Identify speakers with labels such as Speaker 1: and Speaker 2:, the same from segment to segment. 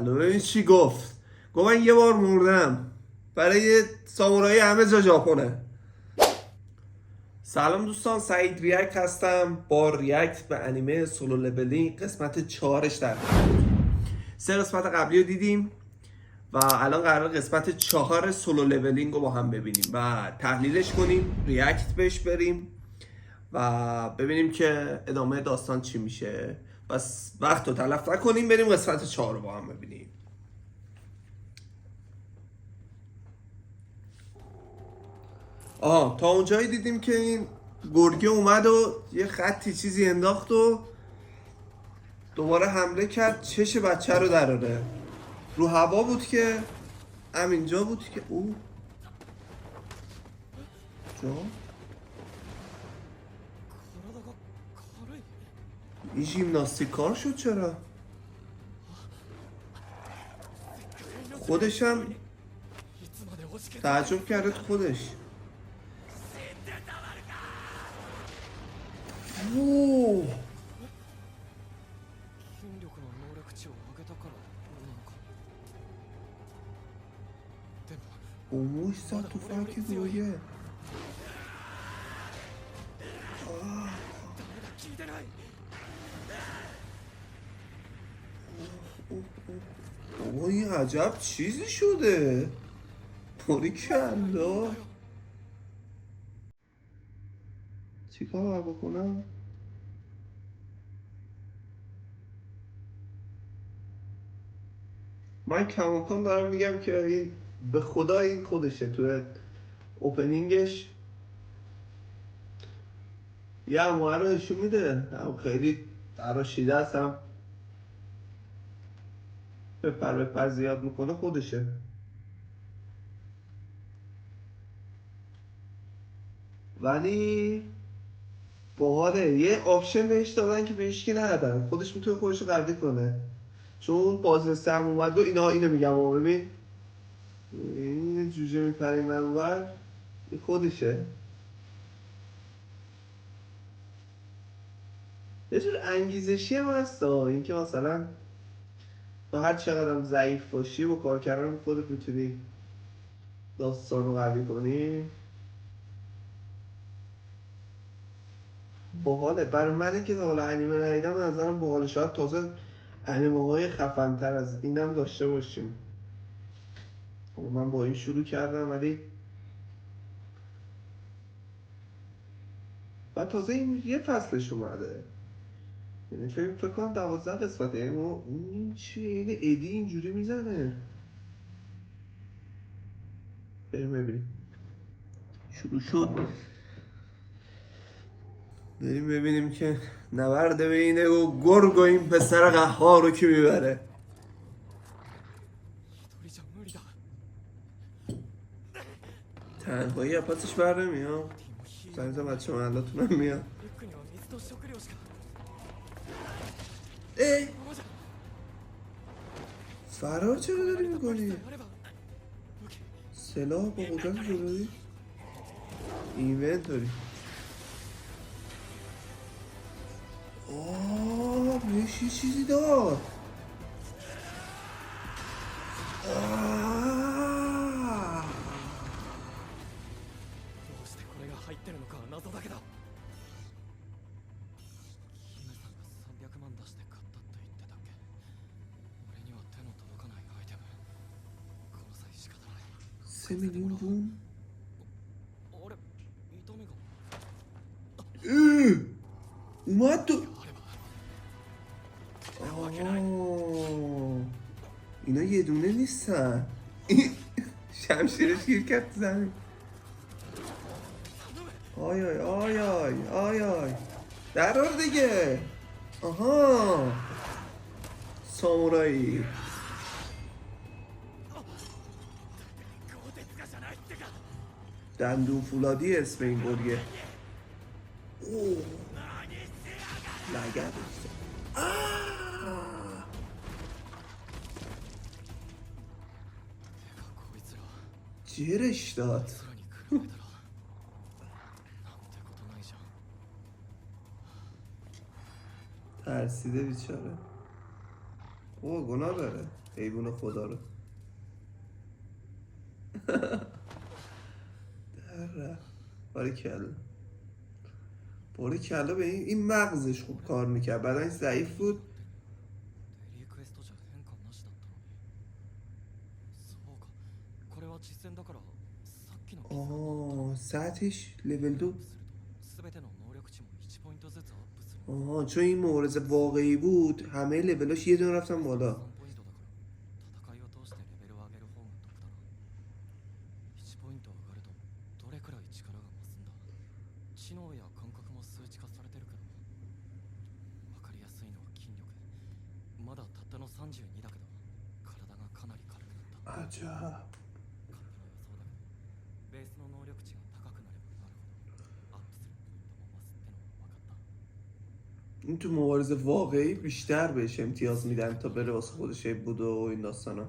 Speaker 1: ببین چی گفت. من یه بار مردم برای سامورایی همه جا ژاپنه. سلام دوستان، سعید ریاکت هستم با ریاکت به انیمه سولو لولینگ قسمت 4ش. در 3 قسمت قبلی رو دیدیم و الان قرار قسمت 4 سولو لولینگ رو با هم ببینیم و تحلیلش کنیم، ریاکت بهش بریم و ببینیم که ادامه داستان چی میشه. بس وقت رو تلف نکنیم، بریم قسمت 4 رو با هم ببینیم. تا اونجایی دیدیم که این گرگه اومد و یه خطی چیزی انداخت و دوباره حمله کرد، چش بچه رو دراره. رو هوا بود که همینجا بود که او جا این ژیمناستیک کار شد. چرا خودشم تعجب کرد خودش. اوه اوموش زد تو فاک گروهیه. بابا این عجب چیزی شده. پوری کلا چی کار باید بکنم؟ من کماکان دارم میگم که این به خدا این خودشه. تو اوپنینگش یه هموهر رو نشون میده، هم خیلی تراشیده است، هم بپر زیاد میکنه، خودشه. ولی باحاله. یه آپشن بهش دادن که بهش کی ندادن، خودش میتونه خودش رو قوی کنه. چون بازرسه هم اومد و اینو میگم. ببین این جوجه میپره این منور، این خودشه. یه جور انگیزشی هم هست این که مثلا تو هر چقدر ضعیف باشی با کار کردن خودت میتونی داستان رو قوی کنی. باحاله. برای منه که حالا انیمه ندیدم، به نظرم باحاله. شاید تازه انیمه های خفن‌تر از اینم داشته باشیم. من با این شروع کردم ولی بعد تازه این یه فصلش اومده، یعنی فکر کنم 12 قسمته. این چیه؟ این ادی اینجوری میزنه. بریم ببینیم. شروع شد، بریم ببینیم که نبرده بینه و گرگ و این پسر قهار رو که میبره. تنهایی اپاتش بر نمیاد. سریزا بچه محلاتون هم میاد. فرار چرا داری میکنی؟ سلاح با قدرت جلوی اینونتوری. بهش یه چیزی داد. $3 میلیون وون. اومد تو. اینا یه دونه نیستن. شمشیرش گیر کرد زمین. آی آی آی آی آی آی درار دیگه. آها سامورایی. دندون فولادی اسم این گرگه. لگد جرش داد. ترسیده بیچاره. گناه داره. حیوان خدا رو در رفت. باریکلا به این مغزش خوب کار میکرد، بدنش ضعیف بود.
Speaker 2: リクエストじゃ変化なしだったのに。そうか、これは実戦だからさっきの
Speaker 1: آه سطحش لول 2.
Speaker 2: すると全ての能力値も1ポイントずつアップする。
Speaker 1: آها چون این مبارزه واقعی بود همه لولاش یه دونه رفتن بالا.
Speaker 2: 3ポイントだから戦いを通してレベルを上げる方が得だな。1ポイント上がるとどれくらい力が増すんだ。知能や感覚も数値化されてるけど、わかりやすいのは筋力。まだたったの32だけど体がかなり軽くなった。
Speaker 1: عجب.
Speaker 2: 勝手な予想だけど、ベースの能力値が高くなればなるほどアップするポイントも増すってのは分かった。
Speaker 1: این تو مبارزه واقعی بیشتر بهش امتیاز میدن تا بره واسه خودش بود و این داستانا.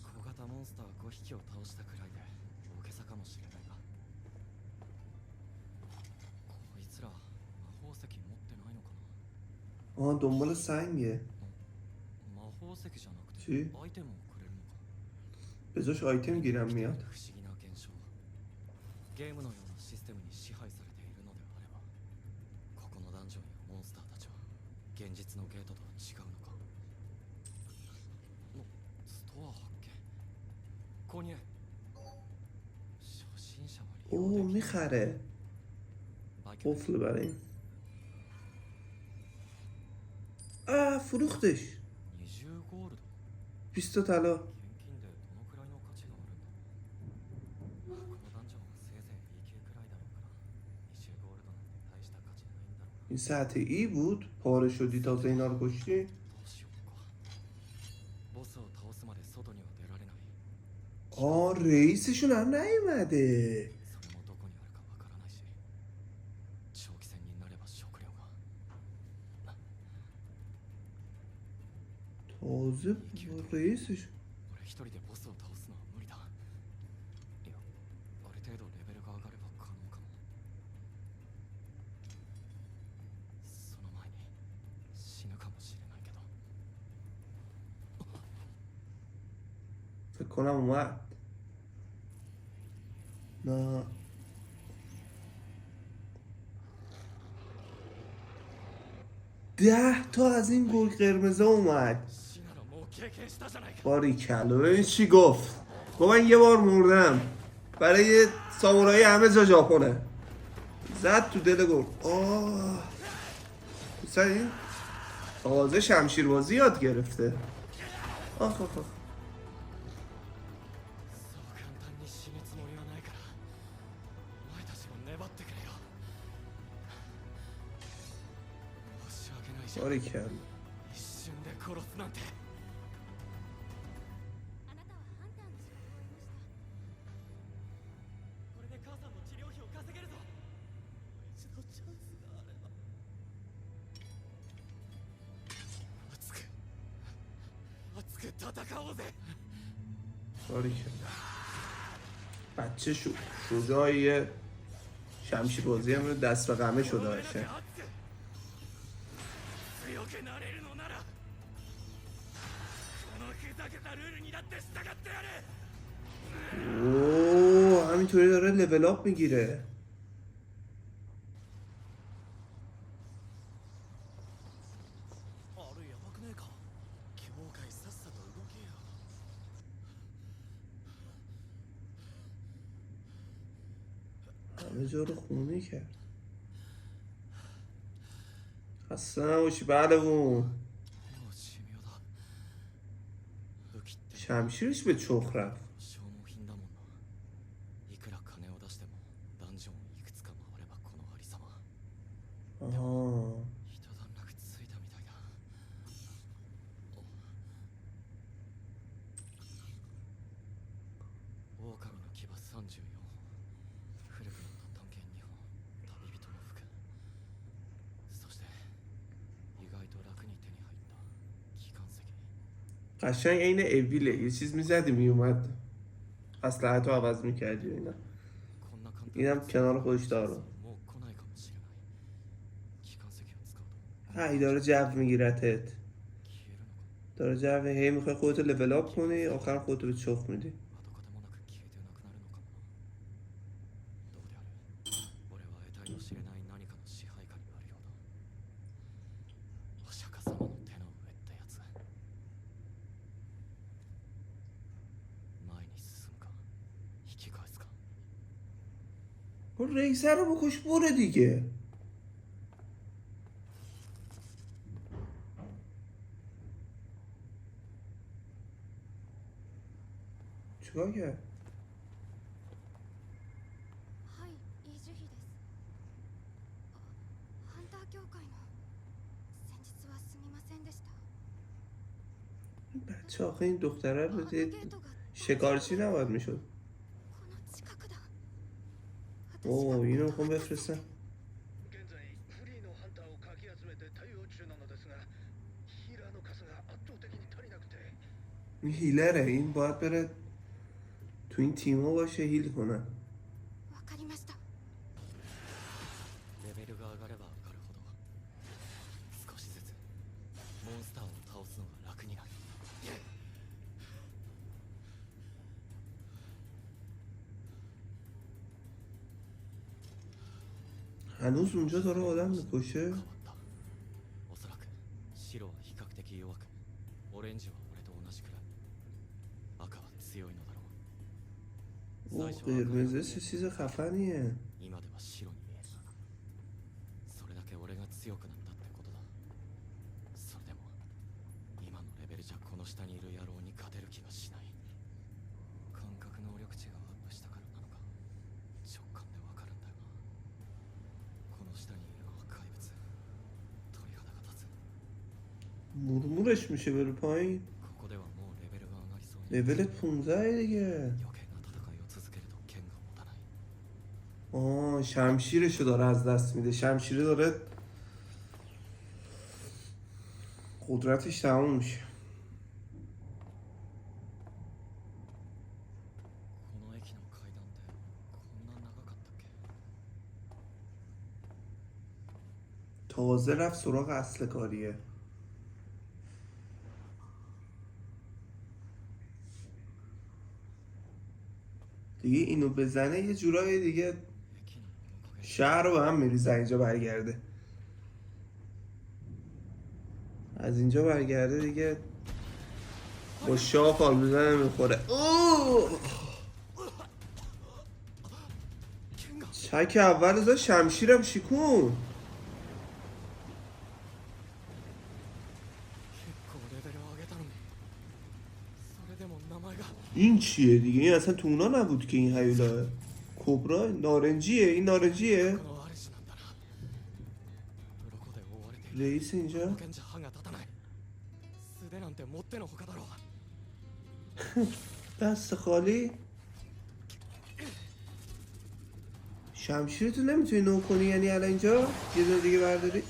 Speaker 2: 小型モンスター5匹を倒したくらいで大げさかもしれないが、こいつら魔法石持ってないのかな。
Speaker 1: آها دنبال سنگه.
Speaker 2: 魔法石じゃなくて
Speaker 1: چی؟
Speaker 2: アイテムをくれるのか。
Speaker 1: بذاش آیتم گیرم میاد.
Speaker 2: 不思議な現象。ゲームのようなシステムに支配されているのであれば、ここのダンジョンやモンスターたちは現実のゲートとは違うのか。ストア発見。購入。初心者は利用
Speaker 1: اوه
Speaker 2: できる。
Speaker 1: میخره.
Speaker 2: 売却。
Speaker 1: قفل برای این. فروختش.
Speaker 2: 20ゴールド。
Speaker 1: 20 تا طلا.
Speaker 2: 現金でどのくらいの価値があるんだ。このダンジョンはせいぜい E 級くらいだろうから、20ゴールドなんて大した価値ないんだろうな。
Speaker 1: این سطح ای بود پاره شدی تازه اینا رو کشتی.
Speaker 2: どうしようか。ボスを倒すまで外には出られない。
Speaker 1: رئیسشون هم نیومده.
Speaker 2: それもどこにあるかわからないし、長期戦になれば食料が。
Speaker 1: تازه رئیسش.
Speaker 2: 俺一人でボスを倒すのは無理だ。いや、ある程度レベルが上がれば可能かも。その前に死ぬかもしれないけど。
Speaker 1: فکر کنم اومد. نه 10 تا از این گل قرمزه اومد.
Speaker 2: 死ならもう経験したじゃないか。
Speaker 1: باریکلا. ببین چی گفت. من یه بار مردم برای سامورایی همه جا ژاپنه. زد تو دل گل. مثلا این تازه شمشیربازی یاد گرفته. آخ.
Speaker 2: そう簡単に死ぬつもりはないから、お前たちも粘ってくれよ。申し訳ないじゃん。
Speaker 1: باریکلا.
Speaker 2: 一瞬で殺すなんて。
Speaker 3: あなたはハンターの仕事を終えました。
Speaker 2: これで母さんの治療費を稼げるぞ。一度チャンスがあれば。熱く戦おうぜ。
Speaker 1: باریکلا. بچه شجاعیه. شمشیربازی هم دست به قمه شده باشه.
Speaker 2: 強くなれるのなら、このふざけたルールにだって従ってやる。
Speaker 1: همینطوری داره لول اپ میگیره.
Speaker 2: あれやばくねえか。境界さっさと動けよ。
Speaker 1: همه جا رو خونی کرد. خسته نباشی بله بون.
Speaker 2: もう寿命だ。武器って
Speaker 1: شمشیرش به چخ رفت.
Speaker 2: 消耗品だもんな。いくら金を出してもダンジョンをいくつか回ればこのありさま。
Speaker 1: آها.
Speaker 2: 一段落ついたみたいだ。狼の牙34本、古くなった探検2本、旅人の服、そして意外と楽に手に入った機関石。
Speaker 1: قشنگ عین اویله. یه چیز میزدی میومد اسلحه تو عوض میکردی اینا.
Speaker 2: こんな簡単
Speaker 1: اینم کنار خودش داره.
Speaker 2: もう来ないかもしれない。機関石を使うと
Speaker 1: هی داره جو میگیرتت.
Speaker 2: 消えるのか。
Speaker 1: داره جو هی میخوای خودتو لول اپ کنی آخر خودتو به چخ میدی.
Speaker 2: 跡形もなく消えてなくなるのかもな。どうであれ俺は得体の知れない何かの支配下にあるようだ。お釈迦様の手の上ってやつ。前に進むか引き返すか。
Speaker 1: ریسر رو بکش بره دیگه. چیکار کرد؟
Speaker 3: はいイ・ジュヒです。ハンター協会の先日はすみませんでした。
Speaker 1: بچه آخه این دختره
Speaker 3: あの
Speaker 1: رو
Speaker 3: ゲ
Speaker 1: دید
Speaker 3: ートが
Speaker 1: شکارچی نباید میشد.
Speaker 3: この近くだ。私
Speaker 1: اوه
Speaker 3: が
Speaker 1: اینو
Speaker 3: 断
Speaker 1: میخوام
Speaker 3: ったせいで
Speaker 1: بفرستم.
Speaker 4: 現在フリーのハンターをかき集めて対応中なのですが、ヒーラーの数が圧倒的に足りなくて。
Speaker 1: این هیلره این باید بره تو این تیما باشه هیل کنه.
Speaker 3: わかりました。
Speaker 2: レベルが上がれば上がるほど少しずつモンスターを倒すのが楽になる。
Speaker 1: هنوز اونجا داره آدم میکشه.
Speaker 2: 変わった。おそらく白は比較的弱く、オレンジは俺と同じくらい、赤は強いのだろう。
Speaker 1: اوه
Speaker 2: 最初は赤い
Speaker 1: قرمزه چه چیز خفنیه.
Speaker 2: 今では白に見える。それだけ俺が強くなったってことだ。それでも今のレベルじゃこの下にいる野郎に勝てる気がしない。感覚能力値がアップしたからなのか直感でわかるんだよな。この下にいるのは怪物。鳥肌が立つ。
Speaker 1: مرمورش میشه بره پایین.
Speaker 2: ここではもうレベルが上がりそうに。
Speaker 1: لولت 15 دیگه.
Speaker 2: 余計な戦いを続けると剣が持たない。
Speaker 1: آه شمشیرشو داره از دست میده. شمشیره داره قدرتش تموم میشه.
Speaker 2: この駅の階段ってこんな長かったっけ。
Speaker 1: تازه رفت سراغ اصل کاریه. دیگه اینو بزنه یه جورایی دیگه
Speaker 2: 駅の面影
Speaker 1: شهر رو به هم میریزه اینجا برگرده. از اینجا برگرده دیگه با شاه فال بزنه میخوره. اوه
Speaker 2: 剣が
Speaker 1: چک اول ازا شمشیرم شکون.
Speaker 2: 結構レベルを上げたのにそれでも名前が
Speaker 1: این چیه دیگه؟ این اصلا تو اونا نبود که این هیولا کبرا نارنجیه. این نارنجیه
Speaker 2: この主なんだな。鱗で覆われている。
Speaker 1: رئیس اینجا.
Speaker 2: 剣じゃ歯が立たない。素手なんてもってのほかだろう。
Speaker 1: دست خالی. شمشیرتو نمیتونی نو کنی یعنی الان اینجا یه دونه دیگه برداری.
Speaker 2: す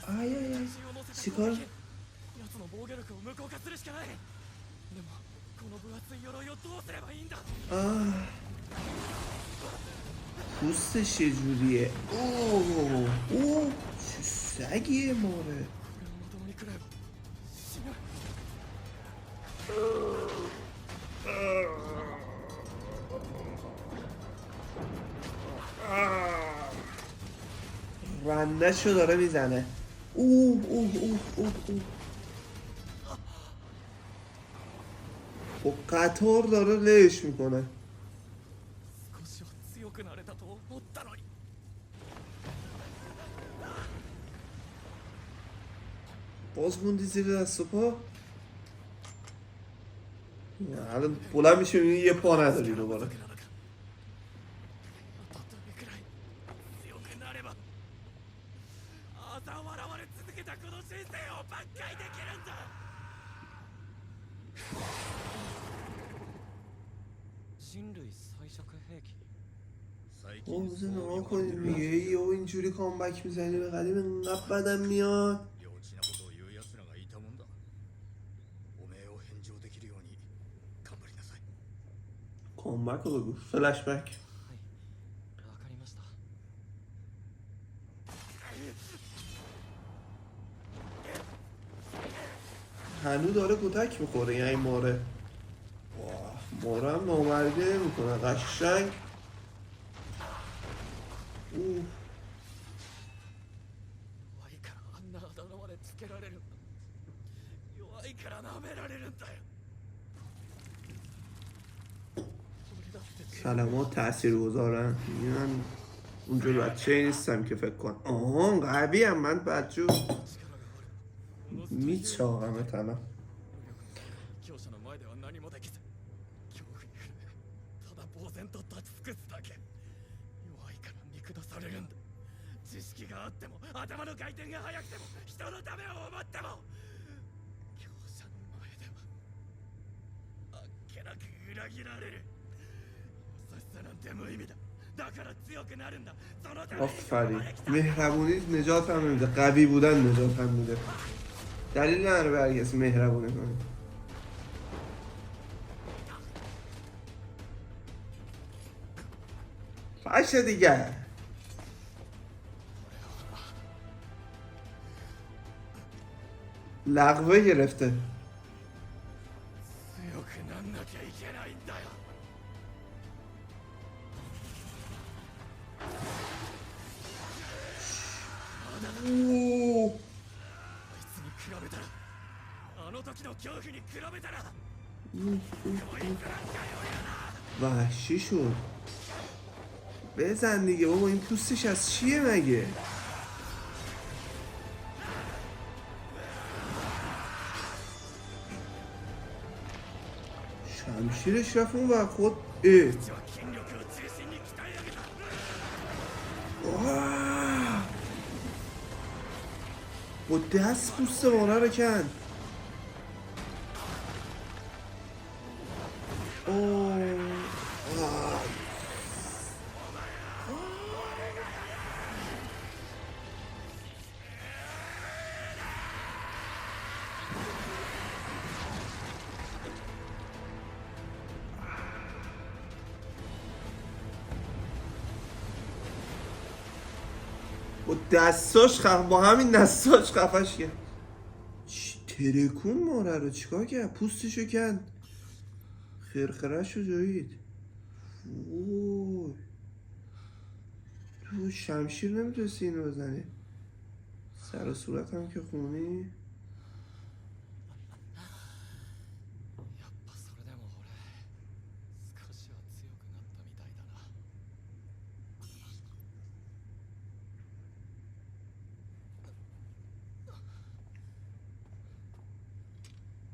Speaker 2: ごい
Speaker 1: آی آی آی
Speaker 2: 重を乗せた
Speaker 1: چیکار
Speaker 2: 攻撃。奴の防御力を無効化するしかない。でもこの分厚い鎧をどうすればいいんだ。
Speaker 1: آه پوستش یه جوریه. اوه اوه چه سگیه ماره.
Speaker 2: これをまともに食らえば死ぬ。
Speaker 1: رندشو داره میزنه. اوه اوه اوه اوه اوه. با قطار داره لش میکنه.
Speaker 2: 少しは強くなれたと思ったのに。
Speaker 1: باز موندی زیر دست و پا. الان بلند میشه میبینی یه پا نداری دوباره.
Speaker 2: あとどれくらい強くなれば嘲笑われ続けたこの人生を挽回できるんだ。人類最弱兵器。
Speaker 4: 最
Speaker 1: اوه
Speaker 4: 近
Speaker 1: بزن
Speaker 4: そう
Speaker 1: نها
Speaker 4: 呼ばれ
Speaker 1: کنی
Speaker 4: てる
Speaker 1: میگه ای او اینجوری کامبک میزنی به قدیم انقدر بدم میاد.
Speaker 4: 幼稚なことを言う奴らがいたもんだ。おめえを返上できるように頑張りなさい。
Speaker 1: کامبک رو بگو. فلش بک.
Speaker 2: はい、わかりました。
Speaker 4: こ
Speaker 1: هنو داره کتک میخوره یعنی ماره. واه ماره هم نامرده میکنه قشنگ. اوه
Speaker 2: 弱いからあんなあだ名までつけられるんだ。弱いから舐められるんだよ。俺だって
Speaker 1: کلمات تأثیر گذارن. من اونجور بچه نیستم که فکر کنم آهان قوی هم من بچه
Speaker 2: 力がある。
Speaker 1: میچاقمه تنم.
Speaker 2: 強者の前では何もできず恐怖に震えただ呆然と立ち尽くすだけ。弱いから見下されるんだ。知識があっても頭の回転が速くても人のためを思っても強者の前ではあっけなく裏切られる。優しさなんて無意味だ。だから強くなるんだ。そのために
Speaker 1: آفرین مهربونی نجات هم نمیده قوی بودن نجات هم میده دلیل نداره به هر کسی مهربونی کنه باشه دیگه لغوه گرفته
Speaker 2: 強くなんなきゃいけないんだよ。
Speaker 1: اوه
Speaker 2: あいつに比べたらあの時の恐怖に比べたら
Speaker 1: وحشی شد بزن دیگه بابا این پوستش از چیه مگه شمشیرش رفت اون و خود
Speaker 2: こっちは筋力を中心に鍛え上げた。
Speaker 1: واه. با دست پوست مانه رو کن اوه. آه. با دستاش با همین دستاش خفش کرد ترکون ماره رو چیکار کرد پوستشو کند خرخرهشو جایید وای تو شمشیر نمیتونستی اینو بزنی سر و صورت هم که خونی
Speaker 2: やっぱそれでも俺少しは強くなったみたいだな。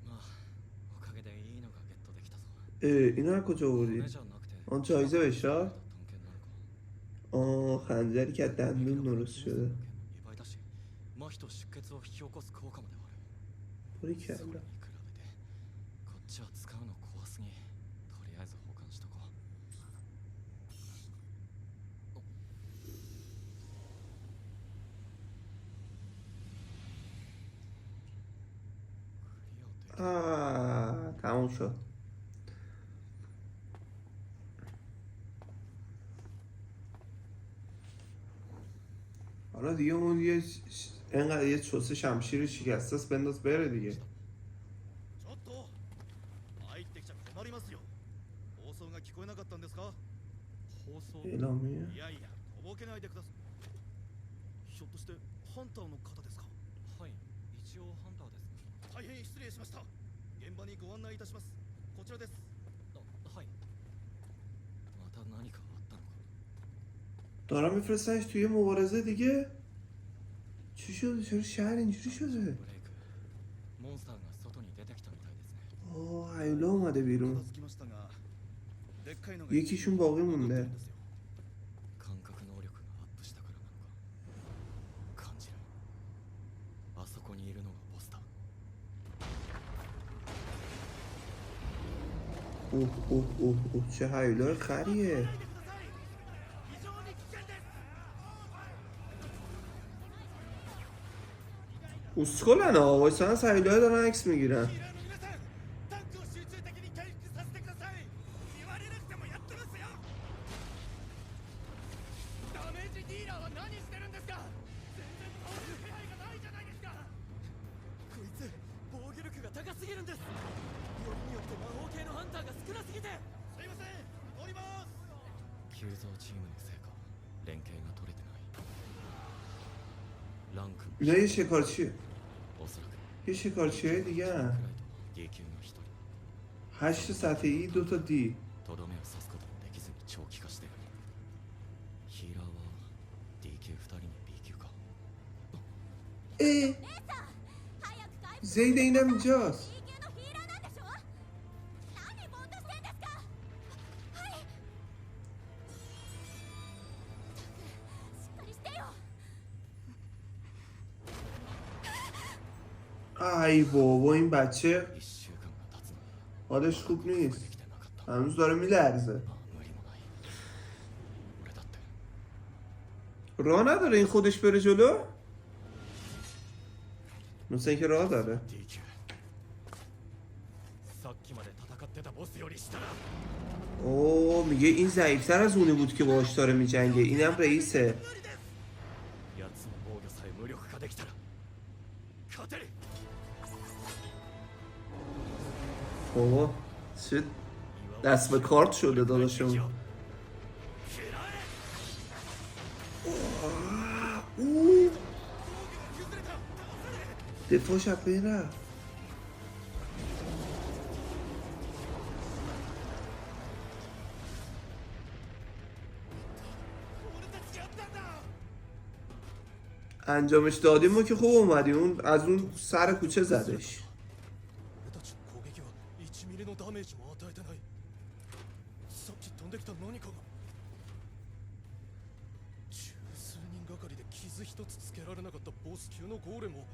Speaker 2: まあおかげでいいのがゲットできたぞ。
Speaker 1: اینو از کجا
Speaker 2: 骨
Speaker 1: بردی؟
Speaker 2: じゃなくて
Speaker 1: آن جایزه بهش داد؟
Speaker 2: 探検なのか。
Speaker 1: خنجری که از دندون درست شده
Speaker 2: 2倍だし麻痺と出血を引き起こす効果まである。
Speaker 1: پوری
Speaker 2: それに
Speaker 1: کردم
Speaker 2: 比べてこっちは使うの怖すぎ。とりあえず保管しとこう。
Speaker 1: تموم شد حالا دیگه اون اینقدر یه چوسه شمشیر شکسته است بنداز بره دیگه
Speaker 4: ちょっと入ってきちゃ困りますよ。放送が聞こえなかったんですか？
Speaker 2: 放送
Speaker 1: اعلامیه
Speaker 4: いやいやとぼけないでください。ひょっとしてハンターの方ですか？
Speaker 2: はい、一応ハンターです。
Speaker 4: 大変失礼しました。現場にご案内いたします。こちらです。
Speaker 2: はい。また何かあったのか。
Speaker 1: دارم میفرستنش توی مبارزه دیگه چی شده چرا شهر اینجوری شده
Speaker 2: ブレイク。モンスターが外に出てきたみたいですね。
Speaker 1: هیولا اومده
Speaker 4: 片
Speaker 1: بیرون
Speaker 4: 付きましたが、でっかいのが
Speaker 1: یکیشون باقی
Speaker 4: 残ってる
Speaker 1: مونده
Speaker 4: んですよ。
Speaker 2: 感覚能力がアップしたからなのか。感じる。あそこにいるのがボスだ。
Speaker 1: اوه اوه اوه اوه چه هیولای خریه
Speaker 4: 非常に危険です。
Speaker 1: اسکلن ها وایسان از هیولای دارن عکس میگیرن
Speaker 4: ヒーラーの皆さん、タンクを集中的に回復させてください。言われなくてもやってますよ。ダメージディーラーは何してるんですか？全然倒す気配がないじゃないですか。
Speaker 2: こいつ防御力が高い。るんです。よりによって魔法系のハンターが少なすぎて。
Speaker 4: すいません、乗ります。
Speaker 2: 急増チームのせいか連携が取れてない。ランクも
Speaker 1: اینا یه شکارچیه
Speaker 2: おそらく
Speaker 1: یه شکارچی های دیگه
Speaker 2: クライ
Speaker 1: هم
Speaker 2: と D 級が1人。
Speaker 1: 8 سطح ای 2 تا دی
Speaker 2: とどめを刺すこともできずに長期化してる。ヒーラーは D 級2人に B 級か。
Speaker 1: اه
Speaker 3: 早く回復
Speaker 1: زید اینم اینجاست
Speaker 3: D 級のヒーラーなんでしょ。何ぼーっとしてんですか。はい。しっかりしてよ。
Speaker 1: ای بابا این بچه
Speaker 2: 1週間が経つのに
Speaker 1: حالش خوب
Speaker 2: で
Speaker 1: نیست
Speaker 2: きてなかった。
Speaker 1: هنوز داره میلرزه
Speaker 2: まあ無理もない。俺だって
Speaker 1: راه نداره این خودش بره جلو مثل اینکه راه داره
Speaker 2: D 級。さっきまで戦ってたボスより下だ。
Speaker 1: اوه میگه این ضعیفتر از اونی بود که باهاش داره میجنگه اینم رئیسه
Speaker 2: 奴の防御さえ無力化できたら勝てる。
Speaker 1: بابا چه دست به کارت شده داداشم اوه دفاعش از بین رفت انجامش دادیم ما که خوب اومدیم اون از اون سر کوچه زدش
Speaker 4: 俺たちの攻撃は1ミリのダメージも与えてない。さっき飛んできた何かが十数人がかりで傷一つつけられなかったボス級のゴーレムを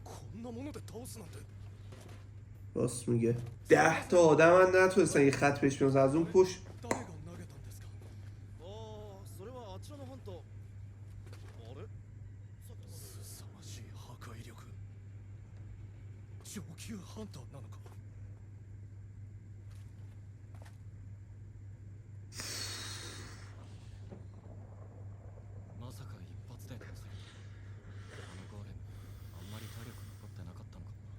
Speaker 4: こんなもので倒すなんて。
Speaker 1: راست میگه 10 تا آدم هم نتونستن یه خط پیش بیان از اون پشت
Speaker 4: 誰が投げたんですか。ああ、それはあちらのハンター。あれ凄まじい破壊力。上級ハンターなのか。
Speaker 2: まさか一発で倒せる。あのゴーレムあんまり体力残ってなかったのかもな。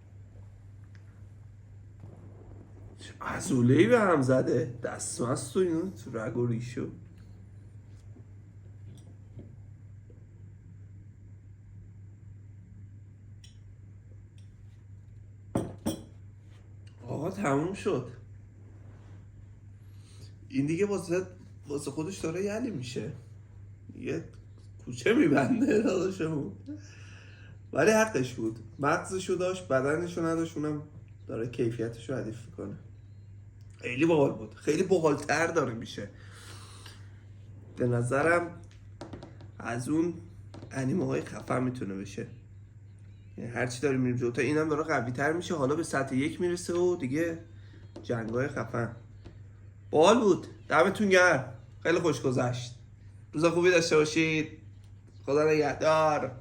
Speaker 1: چه عضوله‌ای به هم زده دستمست و اینو تو رگ و ریشو آقا تموم شد این دیگه واسه خودش داره یلی میشه یه کوچه میبنده داداشمون ولی حقش بود مغزشو داشت بدنشو نداشت اونم داره کیفیتشو حدیث کنه خیلی باحال بود خیلی باحالتر داره میشه به نظرم از اون انیمه های خفن میتونه بشه یعنی هرچی داره میریم جلوتر اینم داره قوی تر میشه حالا به سطح 1 میرسه و دیگه جنگای خفن باحال بود دمتون گرم خیلی خوش گذشت روز خوبی داشته باشید خدا نگهدار